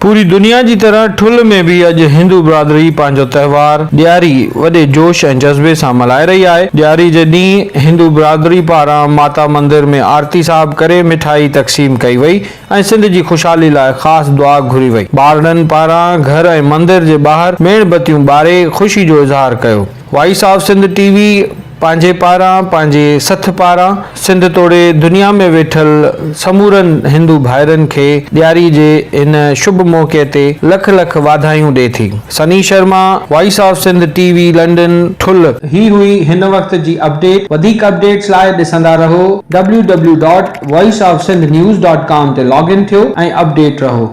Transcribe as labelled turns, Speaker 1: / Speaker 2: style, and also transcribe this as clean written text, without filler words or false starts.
Speaker 1: पूरी दुनिया की तरह ठुल में भी अज हिंदू बिरादरी पंहिंजो त्योहार ॾियारी वॾे जोश ऐं जज़्बे सां मल्हाए रही आहे। ॾियारी जे ॾींहुं हिंदू बिरादरी पारां माता मंदिर में आरती साहिब करे मिठाई तक़सीम कई वई ऐं सिंध जी खुशहाली लाइ ख़ासि दुआ घुरी वई। ॿारनि पारां घर ऐं मंदिर जे ॿाहिरि मेणबतियूं ॿारे ख़ुशी जो इज़हार कयो। वॉइस ऑफ सिंध टीवी पंहिंजे पारां पंहिंजे सथ पारां सिंध तोड़े दुनिया में वेठल समूरनि हिंदू भाइरनि खे ॾियारी जे इन शुभ मौक़े ते लख लख वाधायूं ॾिए थी। Sunny Sharma, voice of Sindh TV, London, ठुल। ही हुई हिन वक़्त जी अपडेट। वधीक अपडेट्स लाइ ॾिसंदा रहो www.voiceofsindhnews.com ते लॉग इन थियो ऐं अपडेट रहो।